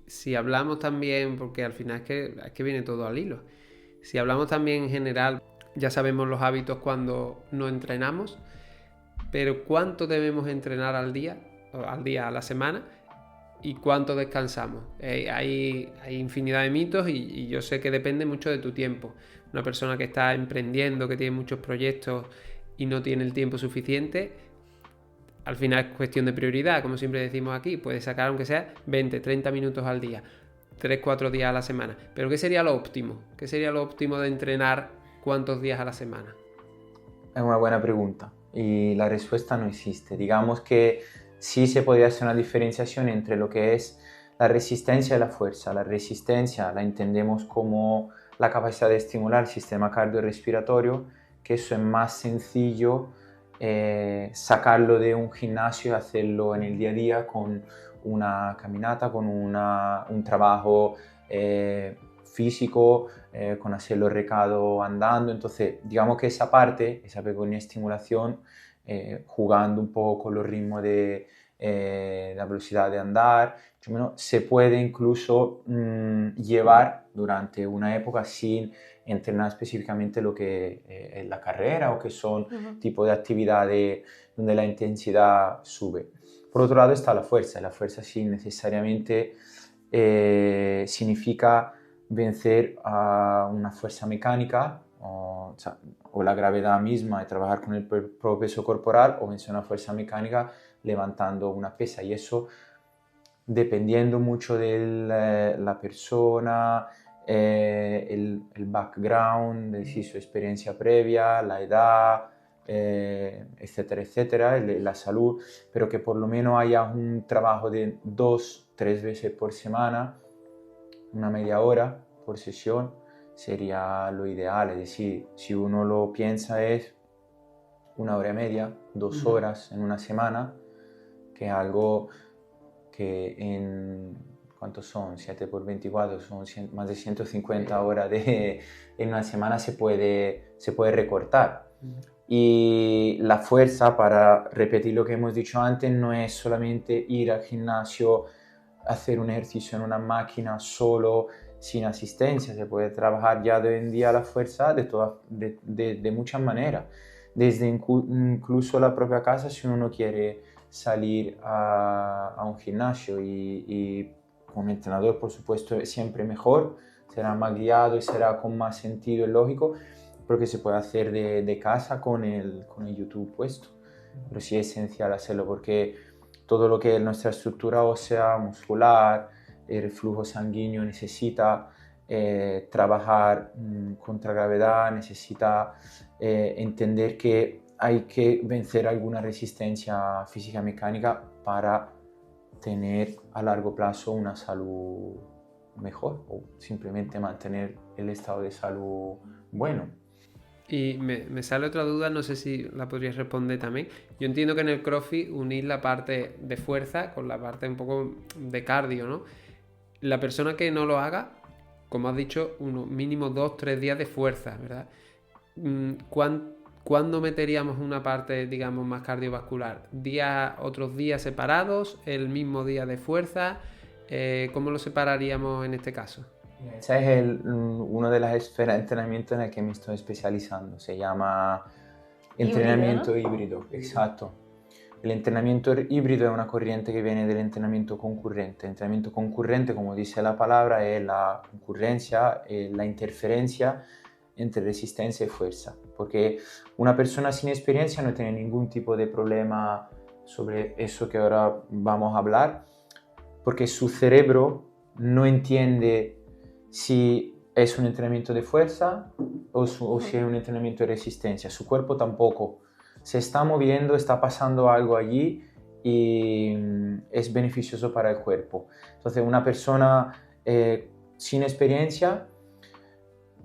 Si hablamos también, porque al final es que viene todo al hilo, si hablamos también en general, ya sabemos los hábitos cuando no entrenamos, pero ¿cuánto debemos entrenar al día, a la semana? ¿Y cuánto descansamos? Hay infinidad de mitos y yo sé que depende mucho de tu tiempo. Una persona que está emprendiendo, que tiene muchos proyectos y no tiene el tiempo suficiente, al final es cuestión de prioridad, como siempre decimos aquí. Puedes sacar aunque sea 20, 30 minutos al día, 3, 4 días a la semana. Pero ¿qué sería lo óptimo? ¿Qué sería lo óptimo de entrenar cuántos días a la semana? Es una buena pregunta y la respuesta no existe. Digamos que sí se podría hacer una diferenciación entre lo que es la resistencia y la fuerza. La resistencia la entendemos como la capacidad de estimular el sistema cardiorrespiratorio, que eso es más sencillo sacarlo de un gimnasio y hacerlo en el día a día con una caminata, con un trabajo físico, con hacerlo recado andando. Entonces, digamos que esa parte, esa pequeña estimulación, jugando un poco con los ritmos de la velocidad de andar, se puede incluso llevar durante una época sin entrenar específicamente lo que es la carrera o que son tipo de actividades donde la intensidad sube. Por otro lado está la fuerza, y la fuerza sí necesariamente significa vencer a una fuerza mecánica o la gravedad misma y trabajar con el propio peso corporal, o vencer una fuerza mecánica levantando una pesa, y eso dependiendo mucho de la persona, el background, su experiencia previa, la edad, etcétera, etcétera, la salud, pero que por lo menos haya un trabajo de 2, 3 veces por semana, una media hora por sesión, sería lo ideal. Es decir, si uno lo piensa es 1 hora y media, 2 horas en una semana, que es algo que ¿cuántos son? 7 por 24, son más de 150 horas en una semana se puede recortar. Y la fuerza, para repetir lo que hemos dicho antes, no es solamente ir al gimnasio, hacer un ejercicio en una máquina solo, sin asistencia. Se puede trabajar ya de hoy en día la fuerza de muchas maneras, desde incluso la propia casa, si uno no quiere salir a un gimnasio, y con un entrenador, por supuesto, es siempre mejor, será más guiado y será con más sentido y lógico, porque se puede hacer de casa con el YouTube puesto. Pero sí es esencial hacerlo, porque todo lo que es nuestra estructura ósea, muscular, el flujo sanguíneo necesita trabajar contra gravedad, necesita entender que hay que vencer alguna resistencia física mecánica para tener a largo plazo una salud mejor, o simplemente mantener el estado de salud bueno. Y me sale otra duda, no sé si la podrías responder también. Yo entiendo que en el CrossFit unís la parte de fuerza con la parte un poco de cardio, ¿no? La persona que no lo haga, como has dicho, unos mínimo 2, 3 días de fuerza, ¿verdad? ¿Cuándo meteríamos una parte, digamos, más cardiovascular? ¿Otros días separados? ¿El mismo día de fuerza? ¿Cómo lo separaríamos en este caso? Ese es uno de las esferas de entrenamiento en el que me estoy especializando. Se llama entrenamiento híbrido, exacto. El entrenamiento híbrido es una corriente que viene del entrenamiento concurrente. El entrenamiento concurrente, como dice la palabra, es la concurrencia, la interferencia entre resistencia y fuerza. Porque una persona sin experiencia no tiene ningún tipo de problema sobre eso que ahora vamos a hablar, porque su cerebro no entiende si es un entrenamiento de fuerza o si es un entrenamiento de resistencia. Su cuerpo tampoco. Se está moviendo, está pasando algo allí y es beneficioso para el cuerpo. Entonces, una persona sin experiencia,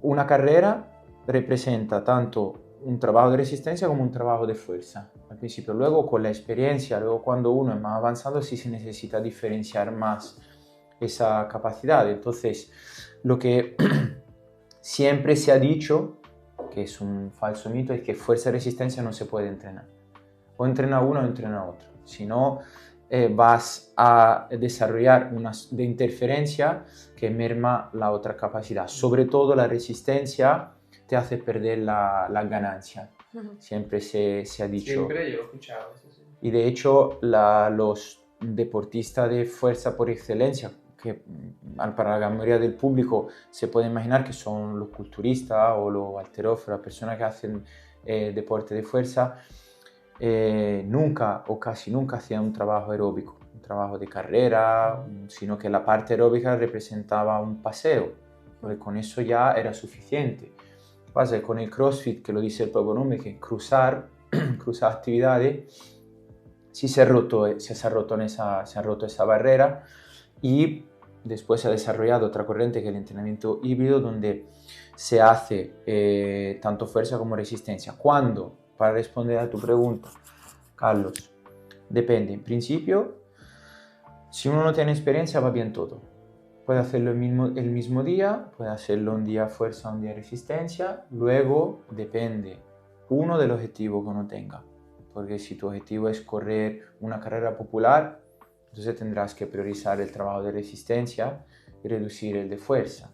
una carrera representa tanto un trabajo de resistencia como un trabajo de fuerza al principio. Luego, con la experiencia, luego cuando uno es más avanzado, sí se necesita diferenciar más esa capacidad. Entonces, lo que siempre se ha dicho, que es un falso mito, es que fuerza y resistencia no se puede entrenar. O entrena uno o entrena otro. Si no, vas a desarrollar una de interferencia que merma la otra capacidad. Sobre todo la resistencia te hace perder la ganancia. Siempre se ha dicho. Siempre yo he escuchado eso, sí. Y de hecho los deportistas de fuerza por excelencia, que para la mayoría del público se puede imaginar que son los culturistas o los halterófilos, las personas que hacen deporte de fuerza, nunca o casi nunca hacían un trabajo aeróbico, un trabajo de carrera, sino que la parte aeróbica representaba un paseo, porque con eso ya era suficiente. Pasa que con el CrossFit, que lo dice el propio nombre, que cruzar actividades, sí se ha roto esa barrera, y después se ha desarrollado otra corriente que es el entrenamiento híbrido, donde se hace tanto fuerza como resistencia. ¿Cuándo? Para responder a tu pregunta, Carlos, depende. En principio, si uno no tiene experiencia, va bien todo. Puede hacerlo el mismo día, puede hacerlo un día fuerza, un día resistencia. Luego depende, uno, del objetivo que uno tenga. Porque si tu objetivo es correr una carrera popular, entonces tendrás que priorizar el trabajo de resistencia y reducir el de fuerza.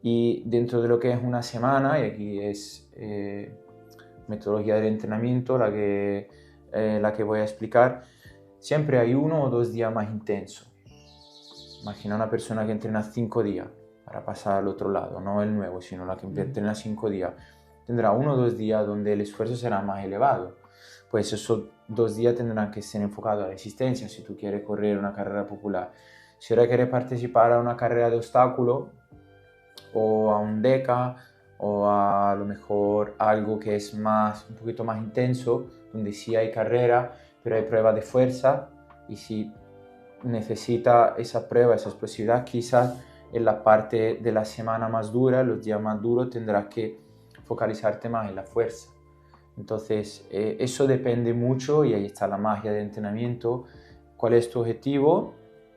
Y dentro de lo que es una semana, y aquí es metodología del entrenamiento la que voy a explicar, siempre hay 1 o 2 días más intensos. Imagina una persona que entrena 5 días para pasar al otro lado, no el nuevo, sino la que entrena 5 días. Tendrá 1 o 2 días donde el esfuerzo será más elevado. Pues esos 2 días tendrán que ser enfocados a la resistencia si tú quieres correr una carrera popular. Si ahora quieres participar a una carrera de obstáculo, o a un deca, o a lo mejor algo que es un poquito más intenso, donde sí hay carrera, pero hay pruebas de fuerza, y si necesita esa prueba, esa explosividad, quizás en la parte de la semana más dura, los días más duros, tendrás que focalizarte más en la fuerza. Entonces, eso depende mucho, y ahí está la magia del entrenamiento. ¿Cuál es tu objetivo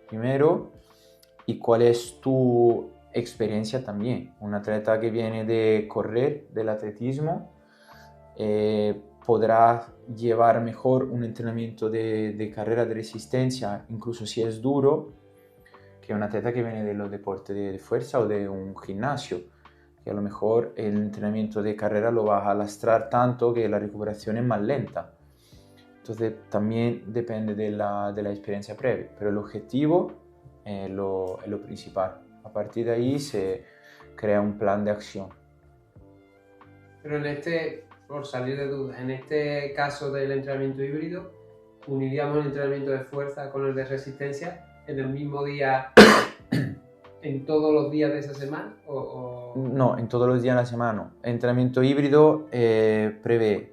primero? ¿Y cuál es tu experiencia también? Un atleta que viene de correr, del atletismo, podrá llevar mejor un entrenamiento de carrera de resistencia, incluso si es duro, que un atleta que viene de los deportes de fuerza o de un gimnasio, que a lo mejor el entrenamiento de carrera lo vas a lastrar tanto que la recuperación es más lenta. Entonces también depende de la experiencia previa, pero el objetivo es lo principal. A partir de ahí se crea un plan de acción. Pero por salir de dudas, en este caso del entrenamiento híbrido, ¿uniríamos el entrenamiento de fuerza con el de resistencia en el mismo día, en todos los días de esa semana? No, en todos los días de la semana no. El entrenamiento híbrido prevé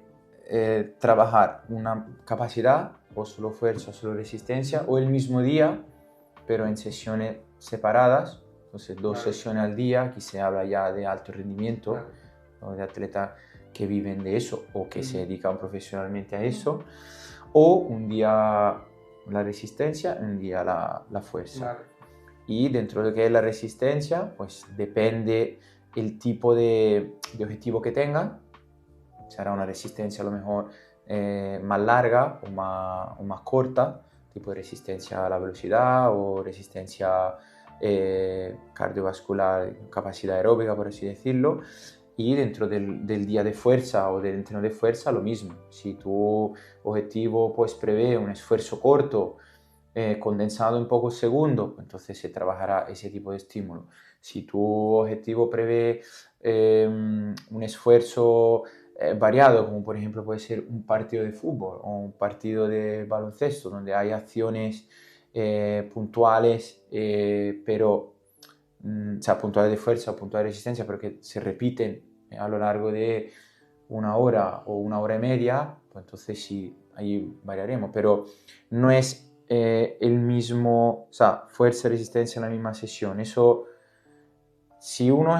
trabajar una capacidad, o solo fuerza o solo resistencia, o el mismo día, pero en sesiones separadas. Entonces 2 sesiones al día. Aquí se habla ya de alto rendimiento, o de atletas que viven de eso o que se dedican profesionalmente a eso, o un día la resistencia, un día la fuerza. Y dentro de lo que es la resistencia, pues depende el tipo de objetivo que tengan. Será una resistencia a lo mejor más larga o más corta, tipo de resistencia a la velocidad o resistencia cardiovascular, capacidad aeróbica, por así decirlo. Y dentro del día de fuerza o del entreno de fuerza, lo mismo. Si tu objetivo pues prevé un esfuerzo corto, condensado en pocos segundos, entonces se trabajará ese tipo de estímulo. Si tu objetivo prevé un esfuerzo variado, como por ejemplo puede ser un partido de fútbol o un partido de baloncesto, donde hay acciones puntuales, pero o sea, puntuales de fuerza o puntuales de resistencia, pero que se repiten a lo largo de 1 hora o 1 hora y media, pues entonces sí, ahí variaremos, pero no es el mismo, o sea, fuerza y resistencia en la misma sesión. Eso, si uno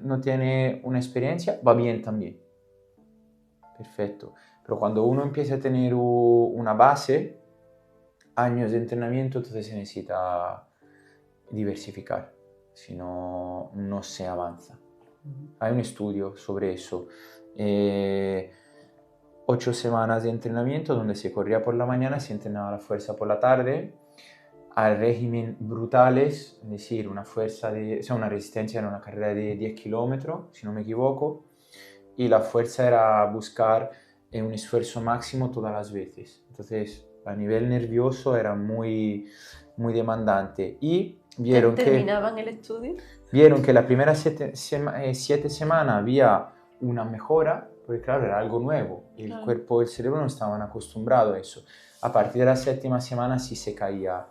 no tiene una experiencia, va bien también. Perfecto. Pero cuando uno empieza a tener una base, años de entrenamiento, entonces se necesita diversificar, si no, no se avanza. Hay un estudio sobre eso. 8 semanas de entrenamiento donde se corría por la mañana, se entrenaba la fuerza por la tarde, a régimen brutales, es decir, una una resistencia en una carrera de 10 kilómetros, si no me equivoco, y la fuerza era buscar un esfuerzo máximo todas las veces. Entonces, a nivel nervioso era muy, muy demandante. Y ¿Terminaban el estudio? Vieron que la primera 7 semanas había una mejora, porque claro, era algo nuevo, y el cuerpo y el cerebro no estaban acostumbrados a eso. A partir de la 7ª semana sí se caía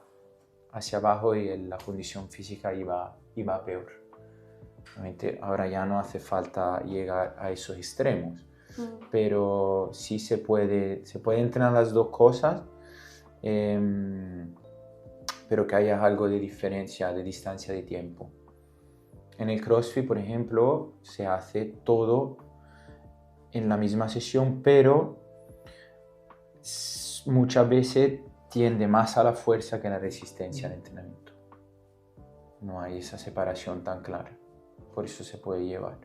hacia abajo y la condición física iba a peor. Obviamente ahora ya no hace falta llegar a esos extremos, pero sí se puede entrenar las dos cosas, pero que haya algo de diferencia, de distancia de tiempo. En el CrossFit, por ejemplo, se hace todo en la misma sesión, pero muchas veces tiende más a la fuerza que a la resistencia al entrenamiento. No hay esa separación tan clara, por eso se puede llevar.